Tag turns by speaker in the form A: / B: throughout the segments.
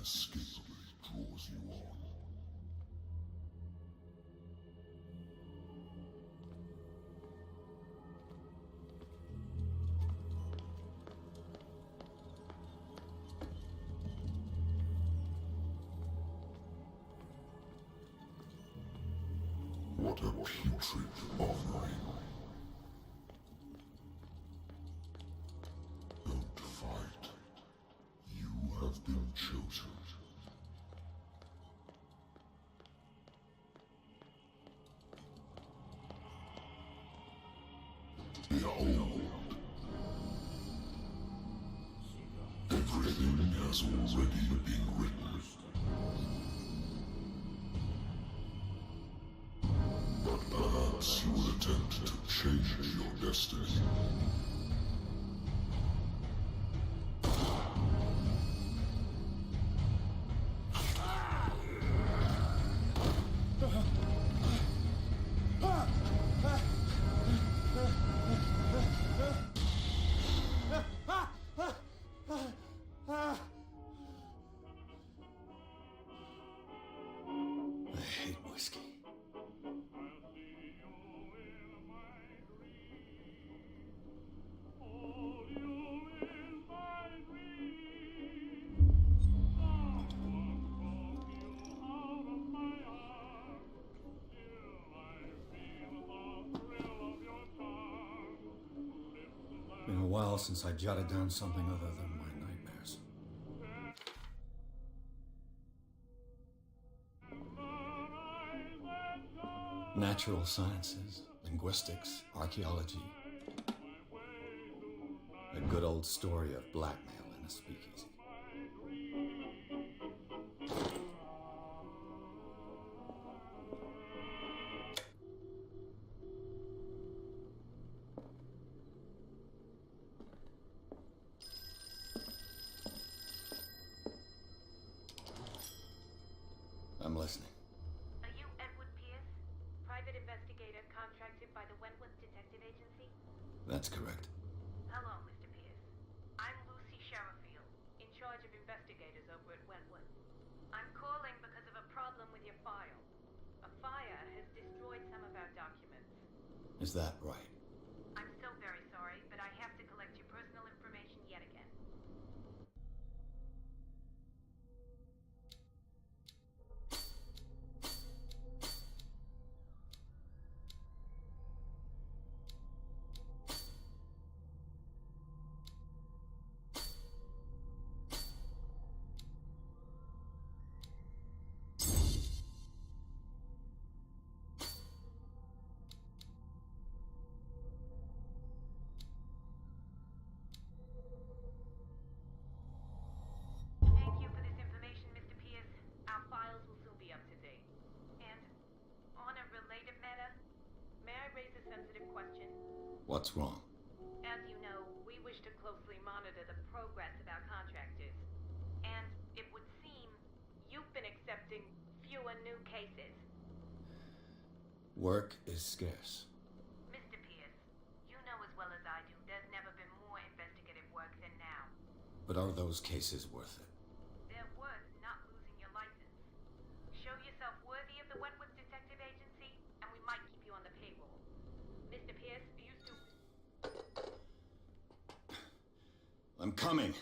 A: inescapably draws you on. What a putrid offering. Don't fight. You have been chosen. Behold. Everything has already been written. But perhaps you will attempt to change your destiny.
B: I hate whiskey. Been a while since I jotted down something other than my nightmares. Natural sciences, linguistics, archaeology. A good old story of blackmail in a speakeasy. I'm listening.
C: Are you Edward Pierce, private investigator contracted by the Wentworth Detective Agency?
B: That's correct.
C: Hello, Mr. Pierce. I'm Lucy Sherifield, in charge of investigators over at Wentworth. I'm calling because of a problem with your file. A fire has destroyed some of our documents.
B: Is that right?
C: I'm so very sorry, but I have to collect your personal information yet again. Thank you for this information, Mr. Pierce. Our files will soon be up to date. And on a related matter, may I raise a sensitive question?
B: What's wrong?
C: As you know, we wish to closely monitor the progress of our contractors. And it would seem you've been accepting fewer new cases.
B: Work is scarce.
C: Mr. Pierce, you know as well as I do there's never been more investigative work than now.
B: But are those cases worth it?
C: They're worth not losing your license. Show yourself worthy of the Wentworth Detective Agency, and we might keep you on the payroll. Mr. Pierce, are you still...
B: I'm coming.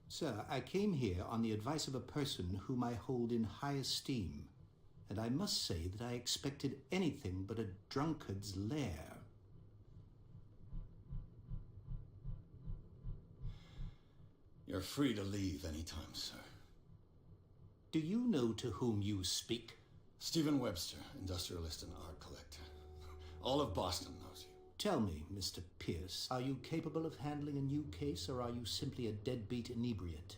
D: Sir, I came here on the advice of a person whom I hold in high esteem, and I must say that I expected anything but a drunkard's lair.
B: You're free to leave anytime, sir.
D: Do you know to whom you speak?
B: Stephen Webster, industrialist and art collector. All of Boston knows you.
D: Tell me, Mr. Pierce, are you capable of handling a new case, or are you simply a deadbeat inebriate?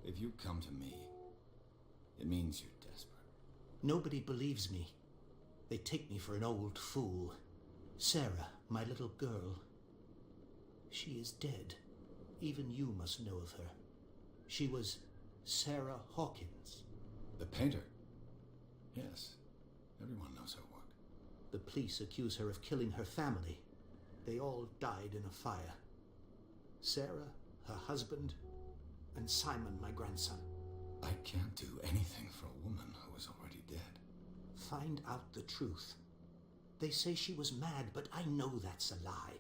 B: If you come to me, it means you're desperate.
D: Nobody believes me. They take me for an old fool. Sarah, my little girl. She is dead. Even you must know of her. She was Sarah Hawkins.
B: The painter? Yes, everyone knows her work.
D: The police accuse her of killing her family. They all died in a fire. Sarah, her husband, and Simon, my grandson.
B: I can't do anything for a woman who is already dead.
D: Find out the truth. They say she was mad, but I know that's a lie.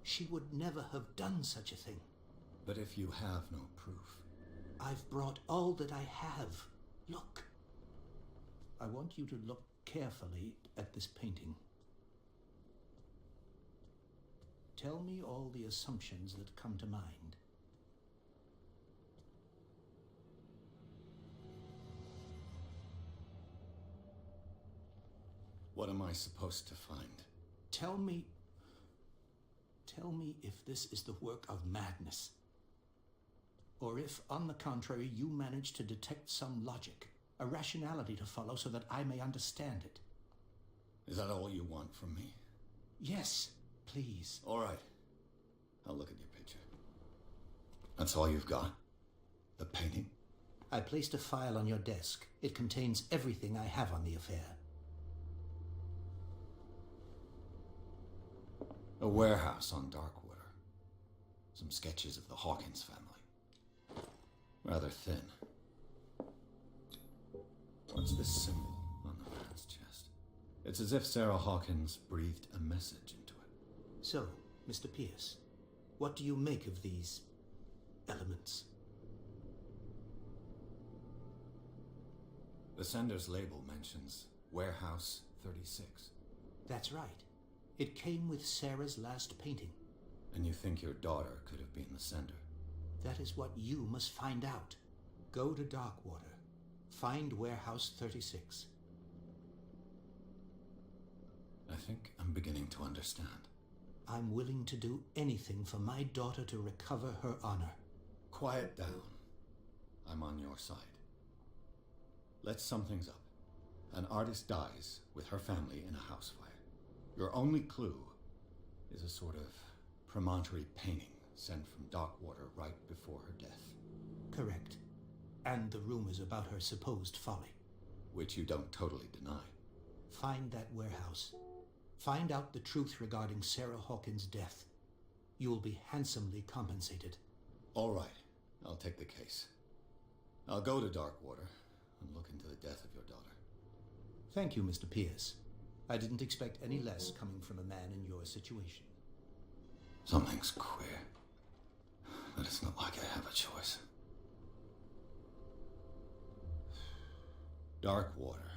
D: She would never have done such a thing.
B: But if you have no proof...
D: I've brought all that I have. Look. I want you to look carefully at this painting. Tell me all the assumptions that come to mind.
B: What am I supposed to find?
D: Tell me if this is the work of madness. Or if, on the contrary, you manage to detect some logic, a rationality to follow so that I may understand it.
B: Is that all you want from me?
D: Yes, please.
B: All right. I'll look at your picture. That's all you've got? The painting?
D: I placed a file on your desk. It contains everything I have on the affair.
B: A warehouse on Darkwater. Some sketches of the Hawkins family. Rather thin. What's this symbol on the man's chest? It's as if Sarah Hawkins breathed a message into it.
D: So, Mr. Pierce, what do you make of these elements?
B: The sender's label mentions Warehouse 36.
D: That's right. It came with Sarah's last painting.
B: And you think your daughter could have been the sender?
D: That is what you must find out. Go to Darkwater. Find Warehouse 36.
B: I think I'm beginning to understand.
D: I'm willing to do anything for my daughter to recover her honor.
B: Quiet down. I'm on your side. Let's sum things up. An artist dies with her family in a house fire. Your only clue is a sort of promontory painting sent from Darkwater right before her death.
D: Correct. And the rumors about her supposed folly.
B: Which you don't totally deny.
D: Find that warehouse. Find out the truth regarding Sarah Hawkins' death. You will be handsomely compensated.
B: All right. I'll take the case. I'll go to Darkwater and look into the death of your daughter.
D: Thank you, Mr. Pierce. I didn't expect any less coming from a man in your situation.
B: Something's queer. But it's not like I have a choice. Darkwater.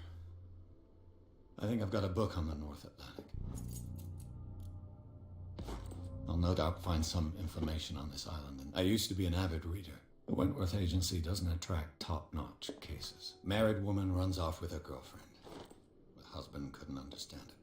B: I think I've got a book on the North Atlantic. I'll no doubt find some information on this island, and I used to be an avid reader. The Wentworth Agency doesn't attract top-notch cases. Married woman runs off with her girlfriend. The husband couldn't understand it.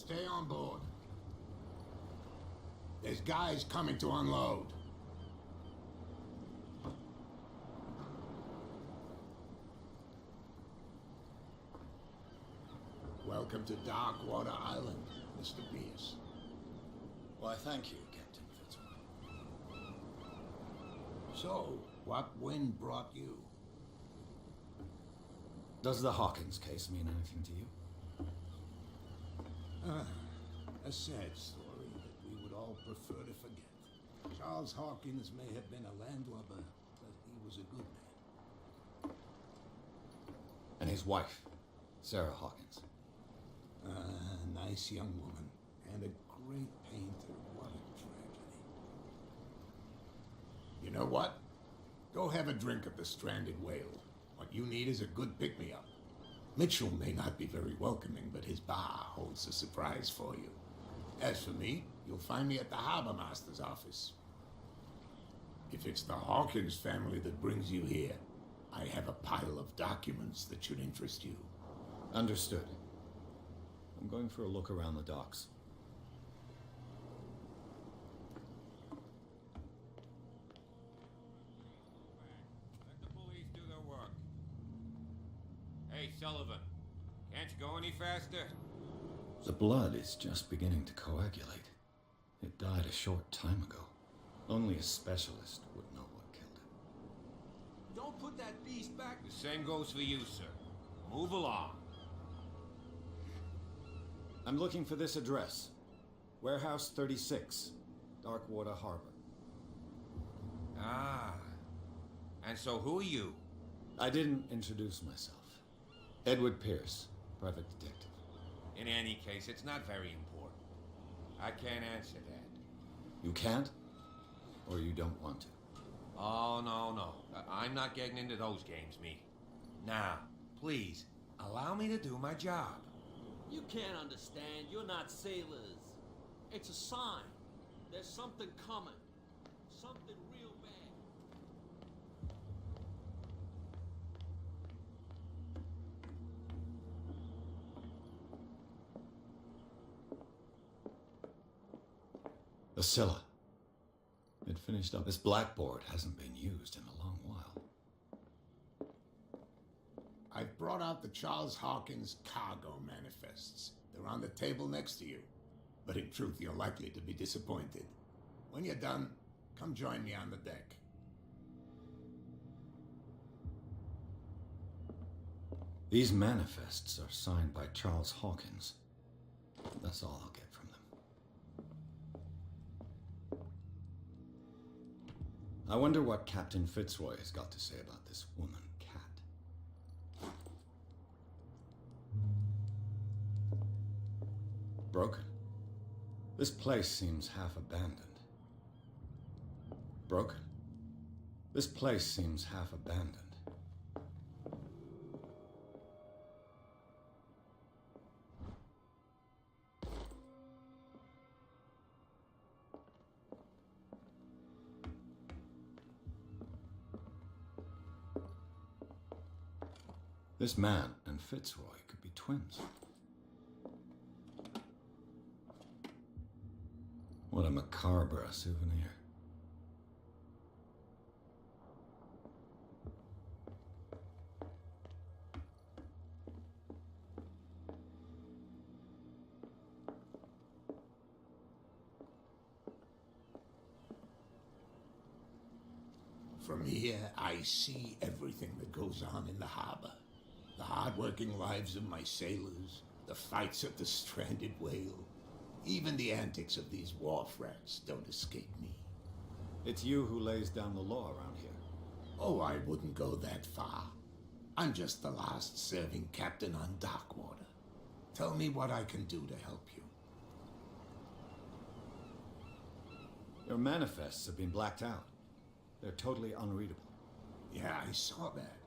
E: Stay on board. There's guys coming to unload. Welcome to Darkwater Island, Mr. Pierce.
B: Why, thank you, Captain Fitzroy.
E: So, what wind brought you?
B: Does the Hawkins case mean anything to you?
E: A sad story that we would all prefer to forget. Charles Hawkins may have been a landlubber, but he was a good man.
B: And his wife, Sarah Hawkins.
E: Nice young woman, and a great painter. What a tragedy. You know what? Go have a drink at the Stranded Whale. What you need is a good pick-me-up. Mitchell may not be very welcoming, but his bar holds a surprise for you. As for me, you'll find me at the Harbor Master's office. If it's the Hawkins family that brings you here, I have a pile of documents that should interest you.
B: Understood. I'm going for a look around the docks.
F: Let the police do their work. Hey, Sullivan, can't you go any faster?
B: The blood is just beginning to coagulate. It died a short time ago. Only a specialist would know what killed it.
F: Don't put that beast back. The same goes for you, sir. Move along.
B: I'm looking for this address. Warehouse 36, Darkwater Harbor.
F: Ah. And so who are you?
B: I didn't introduce myself. Edward Pierce, private detective.
F: In any case, it's not very important. I can't answer that.
B: You can't? Or you don't want to?
F: Oh, no. I'm not getting into those games, me. Now, please, allow me to do my job.
G: You can't understand. You're not sailors. It's a sign. There's something coming. Something real bad.
B: The Scylla. It finished up. This blackboard hasn't been used in a long while.
E: I've brought out the Charles Hawkins cargo manifests. They're on the table next to you. But in truth, you're likely to be disappointed. When you're done, come join me on the deck.
B: These manifests are signed by Charles Hawkins. That's all I'll get from them. I wonder what Captain Fitzroy has got to say about this woman, Cat. Broken. This place seems half abandoned. Broken. This place seems half abandoned. This man and Fitzroy could be twins. What a macabre souvenir.
E: From here, I see everything that goes on in the harbor. The hard-working lives of my sailors, the fights at the Stranded Whale. Even the antics of these wharf rats don't escape me.
B: It's you who lays down the law around here.
E: Oh, I wouldn't go that far. I'm just the last serving captain on Darkwater. Tell me what I can do to help you.
B: Your manifests have been blacked out. They're totally unreadable.
E: Yeah, I saw that.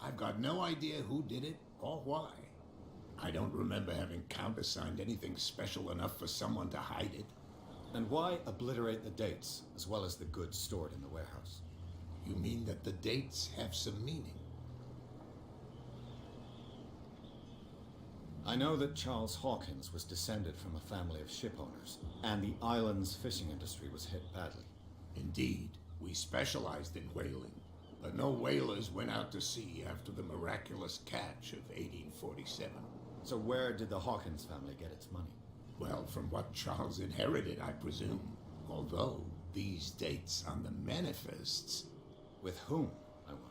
E: I've got no idea who did it or why. I don't remember having countersigned anything special enough for someone to hide it.
B: And why obliterate the dates as well as the goods stored in the warehouse?
E: You mean that the dates have some meaning?
B: I know that Charles Hawkins was descended from a family of ship owners, and the island's fishing industry was hit badly.
E: Indeed, we specialized in whaling, but no whalers went out to sea after the miraculous catch of 1847.
B: So where did the Hawkins family get its money?
E: Well, from what Charles inherited, I presume. Although, these dates on the manifests...
B: With whom, I wonder?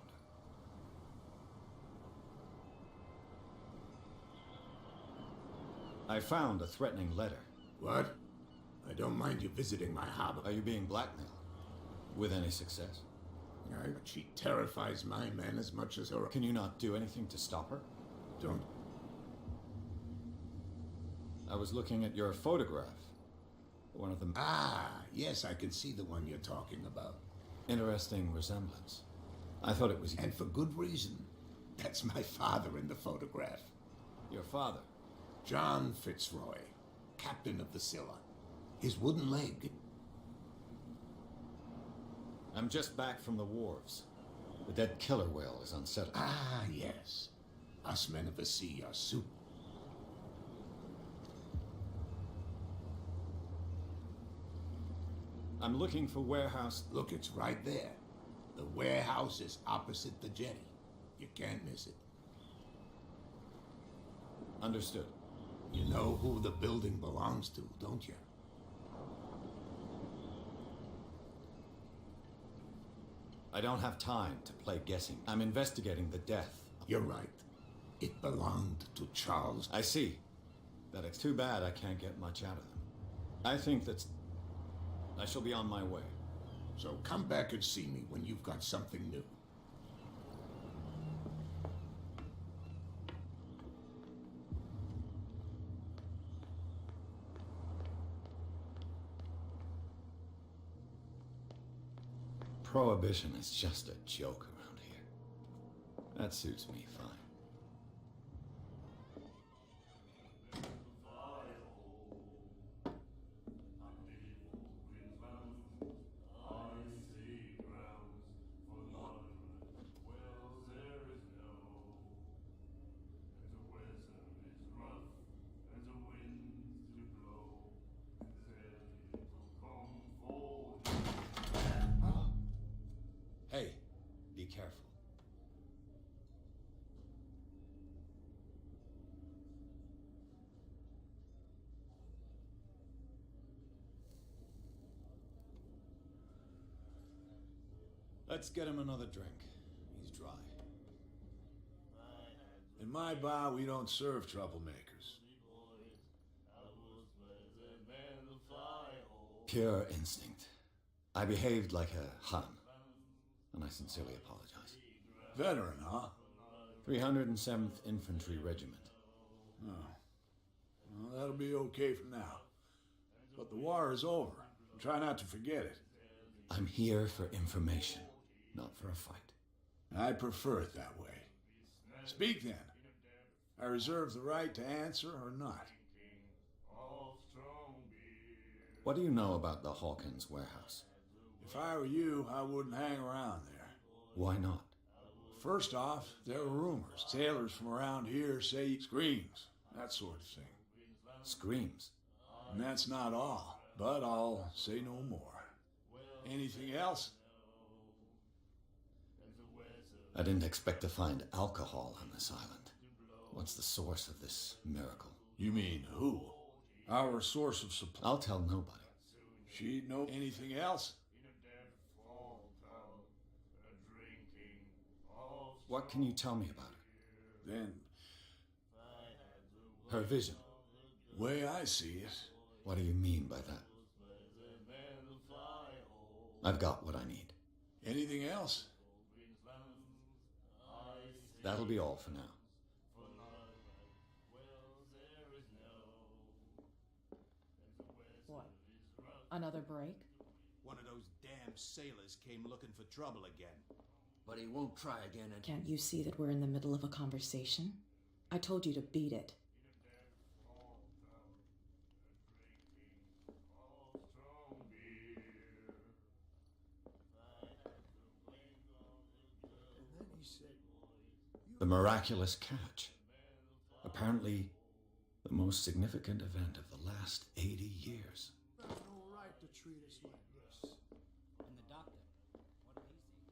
B: I found a threatening letter.
E: What? I don't mind you visiting my harbor.
B: Are you being blackmailed? With any success?
E: She terrifies my men as much as her...
B: Can you not do anything to stop her?
E: Don't...
B: I was looking at your photograph. One of them...
E: Ah, yes, I can see the one you're talking about.
B: Interesting resemblance. I thought it was...
E: And for good reason. That's my father in the photograph.
B: Your father?
E: John Fitzroy, captain of the Scylla. His wooden leg...
B: I'm just back from the wharves. The dead killer whale is unsettling.
E: Ah, yes. Us men of the sea are soup.
B: I'm looking for warehouse...
E: Look, it's right there. The warehouse is opposite the jetty. You can't miss it.
B: Understood.
E: You know who the building belongs to, don't you?
B: I don't have time to play guessing. I'm investigating the death.
E: You're right. It belonged to Charles.
B: I see. That it's too bad I can't get much out of them. I think that's... I shall be on my way.
E: So come back and see me when you've got something new.
B: Prohibition is just a joke around here. That suits me fine. Hey, be careful. Let's get him another drink. He's dry.
H: In my bar, we don't serve troublemakers.
B: Pure instinct. I behaved like a Hun, and I sincerely apologize.
H: Veteran, huh?
B: 307th Infantry Regiment.
H: Oh. Well, that'll be okay for now. But the war is over. Try not to forget it.
B: I'm here for information, not for a fight.
H: I prefer it that way. Speak then. I reserve the right to answer or not.
B: What do you know about the Hawkins warehouse?
H: If I were you, I wouldn't hang around there.
B: Why not?
H: First off, there are rumors. Sailors from around here say screams, that sort of thing.
B: Screams?
H: And that's not all, but I'll say no more. Anything else?
B: I didn't expect to find alcohol on this island. What's the source of this miracle?
H: You mean who? Our source of supply.
B: I'll tell nobody.
H: She'd know anything else?
B: What can you tell me about her?
H: Then,
B: Her vision.
H: way I see it,
B: What do you mean by that? I've got what I need.
H: anything else?
B: That'll be all for now.
I: What? Another break?
D: One of those damn sailors came looking for trouble again.
G: But he won't try again and...
I: Can't you see that we're in the middle of a conversation? I told you to beat it.
H: And then he said,
B: The miraculous catch. Apparently, The most significant event of the last 80 years.
J: There's no right to treat us like this.
K: And the doctor, what did he say?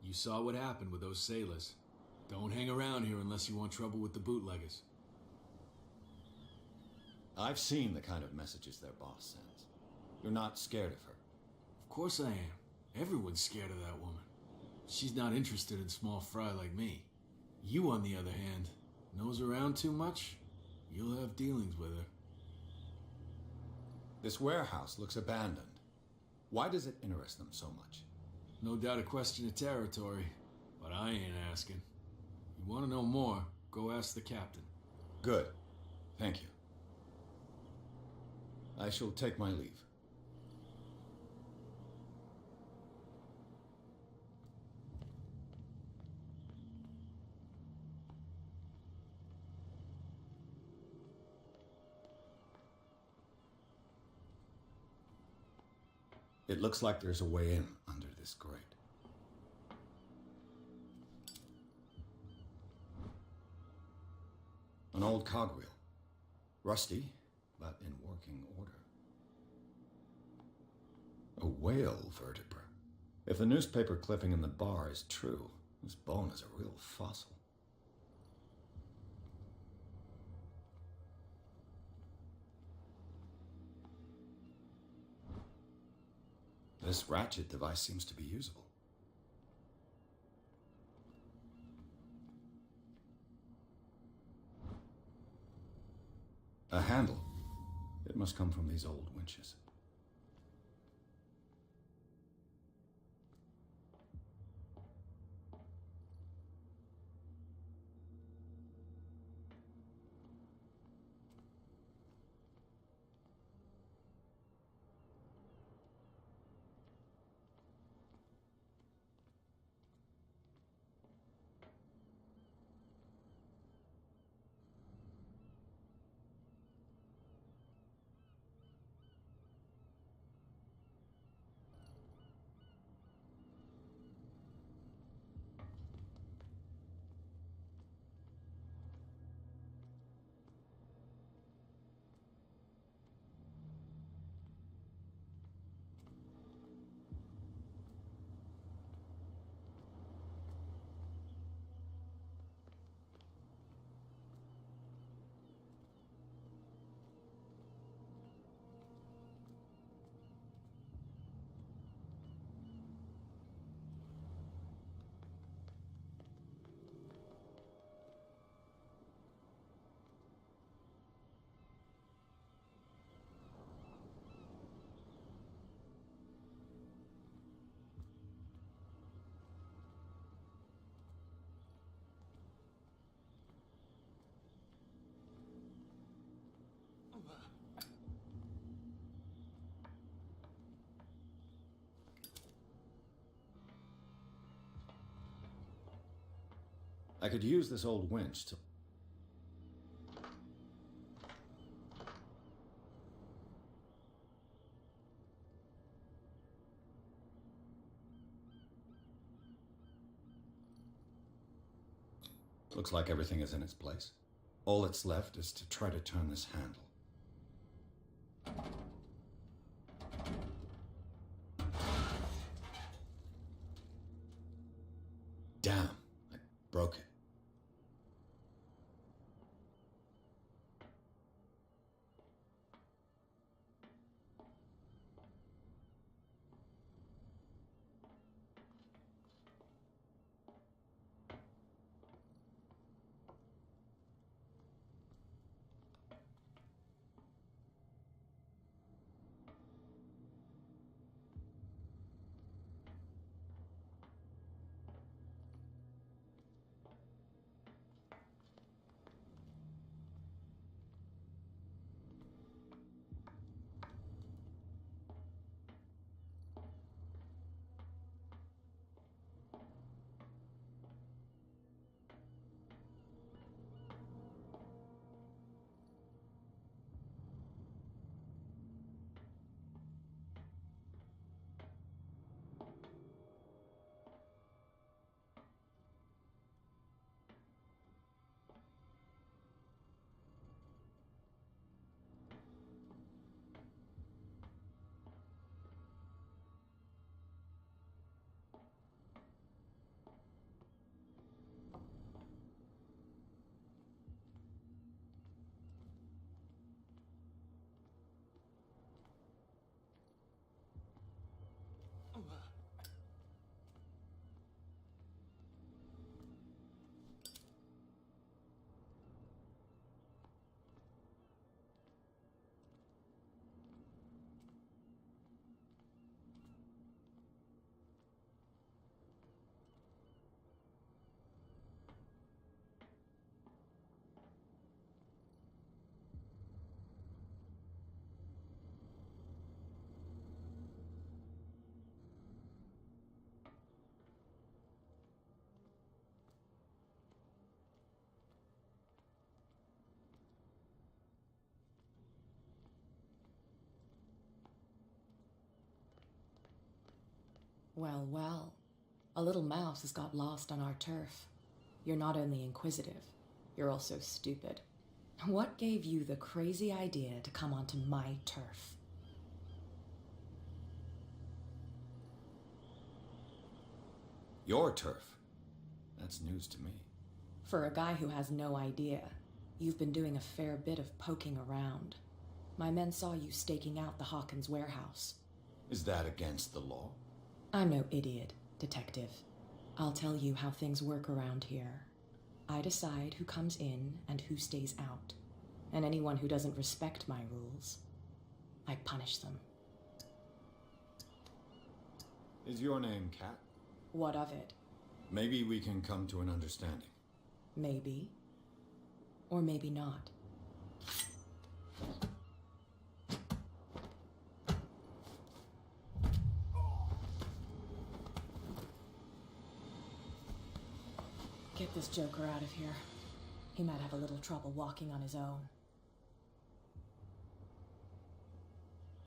L: You saw what happened with those sailors. Don't hang around here unless you want trouble with the bootleggers.
B: I've seen the kind of messages their boss sends. You're not scared of her.
L: Of course I am. Everyone's scared of that woman. She's not interested in small fry like me. You, on the other hand, nose around too much, you'll have dealings with her.
B: This warehouse looks abandoned. Why does it interest them so much?
L: No doubt a question of territory, but I ain't asking. You want to know more, go ask the captain.
B: Good. Thank you. I shall take my leave. It looks like there's a way in under this grate. An old cogwheel. Rusty, but in working order. A whale vertebra. If the newspaper clipping in the bar is true, this bone is a real fossil. This ratchet device seems to be usable. A handle. It must come from these old winches. I could use this old winch to... Looks like everything is in its place. All that's left is to try to turn this handle. Damn, I broke it.
I: Well, well. A little mouse has got lost on our turf. You're not only inquisitive, you're also stupid. What gave you the crazy idea to come onto my turf?
B: Your turf? That's news to me.
I: For a guy who has no idea, you've been doing a fair bit of poking around. My men saw you staking out the Hawkins warehouse.
B: Is that against the law?
I: I'm no idiot, Detective. I'll tell you how things work around here. I decide who comes in and who stays out. And anyone who doesn't respect my rules, I punish them.
B: Is your name Kat?
I: What of it?
B: Maybe we can come to an understanding.
I: Maybe. Or maybe not. Get this joker out of here. He might have a little trouble walking on his own.